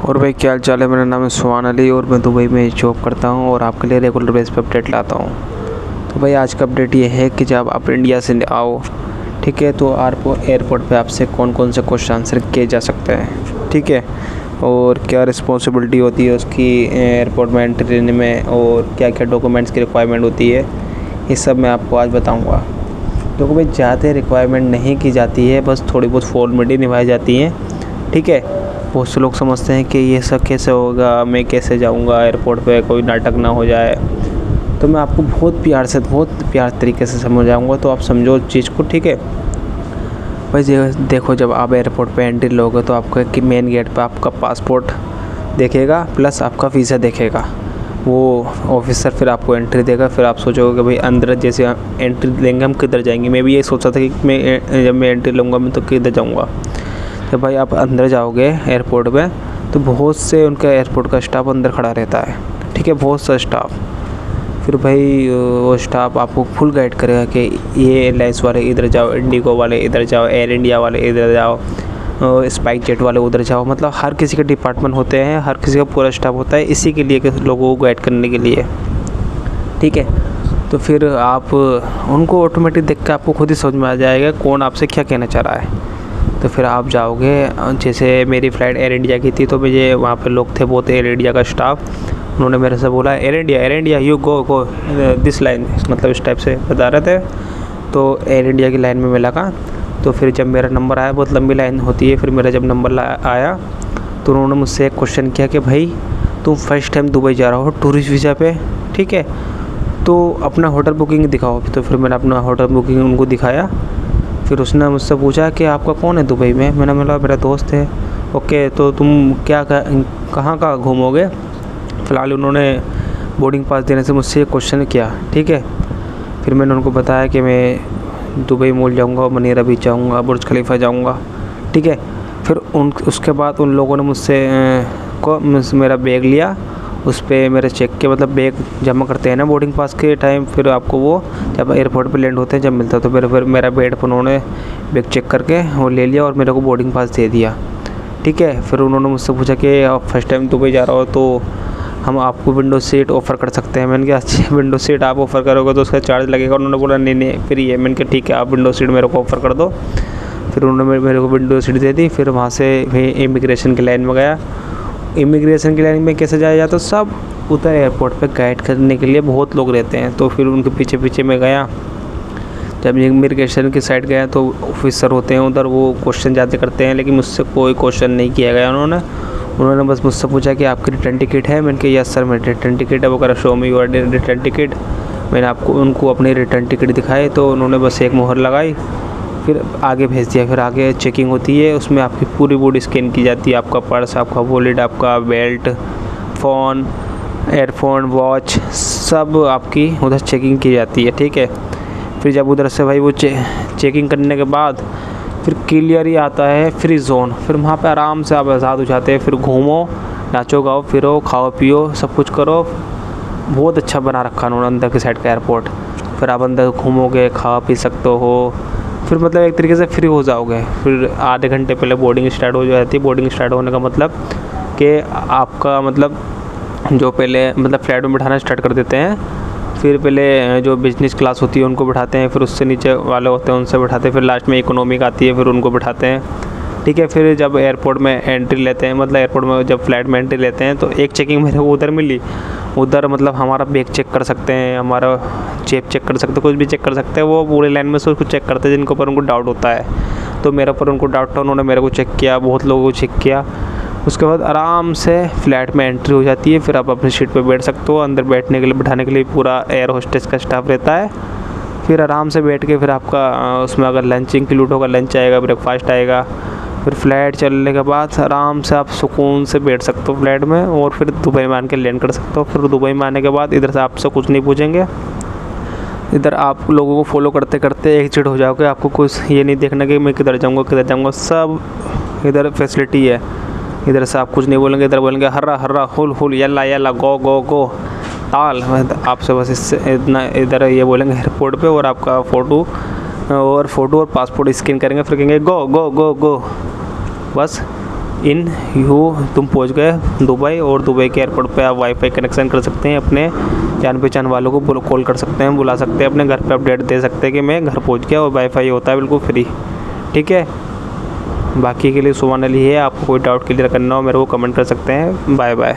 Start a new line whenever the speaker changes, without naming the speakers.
और भाई क्या हाल चाल है। मेरा नाम है सुहान अली और मैं दुबई में जॉब करता हूँ और आपके लिए रेगुलर बेस पे अपडेट लाता हूँ। तो भाई आज का अपडेट ये है कि जब आप इंडिया से आओ, ठीक है, तो एयरपोर्ट पे आपसे कौन कौन से क्वेश्चन आंसर किए जा सकते हैं, ठीक है, और क्या रिस्पॉन्सिबिलिटी होती है उसकी एयरपोर्ट में एंट्री लेने में, और क्या क्या डॉक्यूमेंट्स की रिक्वायरमेंट होती है, ये सब मैं आपको आज बताऊँगा। तो भाई ज़्यादा रिक्वायरमेंट नहीं की जाती है, बस थोड़ी बहुत फॉर्मेलिटी निभाई जाती हैं, ठीक है। बहुत से लोग समझते हैं कि ये सब कैसे होगा, मैं कैसे जाऊंगा एयरपोर्ट पे, कोई नाटक ना हो जाए। तो मैं आपको बहुत प्यार तरीके से समझाऊंगा, तो आप समझो चीज़ को, ठीक है। भाई देखो, जब आप एयरपोर्ट पे एंट्री लोगे तो आपका कि मेन गेट पे आपका पासपोर्ट देखेगा प्लस आपका वीज़ा देखेगा। वो ऑफिसर फिर आपको एंट्री देगा। फिर आप सोचोगे कि भाई अंदर जैसे एंट्री लेंगे हम किधर जाएंगे। मैं भी ये सोचा था कि जब मैं एंट्री लूँगा मैं तो किधर जाऊँगा। जब भाई आप अंदर जाओगे एयरपोर्ट में तो बहुत से उनका एयरपोर्ट का स्टाफ अंदर खड़ा रहता है, ठीक है, बहुत सा स्टाफ। फिर भाई वो स्टाफ आपको फुल गाइड करेगा कि ये एयरलाइंस वाले इधर जाओ, इंडिगो वाले इधर जाओ, एयर इंडिया वाले इधर जाओ, स्पाइस जेट वाले उधर जाओ। मतलब हर किसी के डिपार्टमेंट होते हैं, हर किसी का पूरा स्टाफ होता है इसी के लिए कि लोगों को गाइड करने के लिए, ठीक है। तो फिर आप उनको ऑटोमेटिक देख के आपको खुद ही समझ में आ जाएगा कौन आपसे क्या कहना चाह रहा है। तो फिर आप जाओगे। जैसे मेरी फ़्लाइट एयर इंडिया की थी तो मुझे वहाँ पे लोग थे बहुत, एयर इंडिया का स्टाफ। उन्होंने मेरे से बोला air India you go this line, मतलब इस टाइप से बता रहे थे। तो एयर इंडिया की लाइन में मैं लगा। तो फिर जब मेरा नंबर आया, बहुत लंबी लाइन होती है, फिर मेरा जब नंबर आया तो उन्होंने मुझसे एक क्वेश्चन किया कि भाई तुम फर्स्ट टाइम दुबई जा रहा हो टूरिस्ट वीज़ा पे, ठीक है, तो अपना होटल बुकिंग दिखाओ। तो फिर मैंने अपना होटल बुकिंग उनको दिखाया। फिर उसने मुझसे पूछा कि आपका कौन है दुबई में। मैंने बोला मेरा दोस्त है। ओके, तो तुम कहाँ घूमोगे। फ़िलहाल उन्होंने बोर्डिंग पास देने से मुझसे क्वेश्चन किया, ठीक है। फिर मैंने उनको बताया कि मैं दुबई मॉल जाऊँगा, मनीरा बीच जाऊँगा, बुर्ज खलीफा जाऊँगा, ठीक है। फिर उसके बाद उन लोगों ने मुझसे मेरा बैग लिया। उस पर मेरे चेक के, मतलब बैग जमा करते हैं ना बोर्डिंग पास के टाइम, फिर आपको वो जब एयरपोर्ट पे लैंड होते हैं जब मिलता है, तो फिर मेरा बैग पर उन्होंने बैग चेक करके वो ले लिया और मेरे को बोर्डिंग पास दे दिया, ठीक है। फिर उन्होंने मुझसे पूछा कि आप फर्स्ट टाइम दुबई जा रहा हो तो हम आपको विंडो सीट ऑफ़र कर सकते हैं। मैंने कहा अच्छा, विंडो सीट आप ऑफ़र करोगे तो उसका चार्ज लगेगा। उन्होंने बोला नहीं फ्री है। मैंने कहा ठीक है, आप विंडो सीट मेरे को ऑफ़र कर दो। फिर उन्होंने मेरे को विंडो सीट दे दी। फिर वहाँ से इमिग्रेशन की लाइन में गया। इमिग्रेशन की लाइन में कैसे जाया जाता, सब उधर एयरपोर्ट पे गाइड करने के लिए बहुत लोग रहते हैं। तो फिर उनके पीछे पीछे मैं गया। जब इमिग्रेशन की साइड गया तो ऑफिसर होते हैं उधर, वो क्वेश्चन ज़्यादा करते हैं, लेकिन मुझसे कोई क्वेश्चन नहीं किया गया। उन्होंने बस मुझसे पूछा कि आपकी रिटर्न टिकट है। मैंने कहा यस सर मेरी रिटर्न टिकट है। वो कह रहा show me your return ticket. मैंने उनको अपनी रिटर्न टिकट दिखाई तो उन्होंने बस एक मोहर लगाई, फिर आगे भेज दिया। फिर आगे चेकिंग होती है, उसमें आपकी पूरी बॉडी स्कैन की जाती है। आपका पर्स, आपका वॉलेट, आपका बेल्ट, फ़ोन, एयरफोन, वॉच, सब आपकी उधर चेकिंग की जाती है, ठीक है। फिर जब उधर से भाई वो चेकिंग करने के बाद फिर क्लियर ही आता है फ्री जोन। फिर वहाँ पे आराम से आप आज़ाद हो जाते हैं। फिर घूमो, नाचो गाओ, फिरो, खाओ पियो, सब कुछ करो। बहुत अच्छा बना रखा उन्होंने अंदर की साइड का एयरपोर्ट। फिर आप अंदर घूमोगे, खा पी सकते हो, फिर मतलब एक तरीके से फ्री हो जाओगे। फिर आधे घंटे पहले बोर्डिंग स्टार्ट हो जाती है। बोर्डिंग स्टार्ट होने का मतलब कि आपका मतलब जो पहले मतलब फ्लाइट में बिठाना स्टार्ट कर देते हैं। फिर पहले जो बिजनेस क्लास होती है उनको बिठाते हैं, फिर उससे नीचे वाले होते हैं उनसे बिठाते हैं, फिर लास्ट में इकोनॉमिक आती है, फिर उनको बिठाते हैं, ठीक है। फिर जब एयरपोर्ट में एंट्री लेते हैं, मतलब एयरपोर्ट में जब फ्लाइट में एंट्री लेते हैं तो एक चेकिंग मेरे को उधर मिली। उधर मतलब हमारा बैग चेक कर सकते हैं, हमारा जेब चेक कर सकते हैं, कुछ भी चेक कर सकते हैं। वो पूरे लाइन में से उसको चेक करते हैं जिनके ऊपर उनको डाउट होता है। तो मेरे ऊपर उनको डाउट था, उन्होंने मेरे को चेक किया, बहुत लोगों को चेक किया। उसके बाद आराम से फ्लाइट में एंट्री हो जाती है। फिर आप अपनी सीट पे बैठ सकते हो। अंदर बैठने के लिए, बिठाने के लिए पूरा एयर होस्टेस का स्टाफ रहता है। फिर आराम से बैठ के फिर आपका उसमें अगर लंच इंक्लूड होगा, लंच आएगा, ब्रेकफास्ट आएगा। फिर फ्लाइट चलने के बाद आराम से आप सुकून से बैठ सकते हो फ्लाइट में, और फिर दुबई में आके लैंड कर सकते हो। फिर दुबई में आने के बाद इधर से आपसे कुछ नहीं पूछेंगे। इधर आप लोगों को फॉलो करते करते एग्जिट हो जाओगे। आपको कुछ ये नहीं देखना कि मैं किधर जाऊँगा, सब इधर फैसिलिटी है। इधर से आप कुछ नहीं बोलेंगे, इधर बोलेंगे हर्रा हुल यल्ला गो ताल। आपसे बस इससे इतना इधर ये बोलेंगे एयरपोर्ट पे, और आपका फ़ोटो और पासपोर्ट स्कैन करेंगे। फिर कहेंगे गो, बस इन यू तुम पहुंच गए दुबई, और दुबई के एयरपोर्ट पे आप वाईफाई कनेक्शन कर सकते हैं, अपने जान पहचान वालों को कॉल कर सकते हैं, बुला सकते हैं, अपने घर पे अपडेट दे सकते हैं कि मैं घर पहुंच गया, और वाईफाई होता है बिल्कुल फ्री। ठीक है, बाकी के लिए सुभान अली है। आपको कोई डाउट क्लियर करना हो मेरे को कमेंट कर सकते हैं। Bye bye.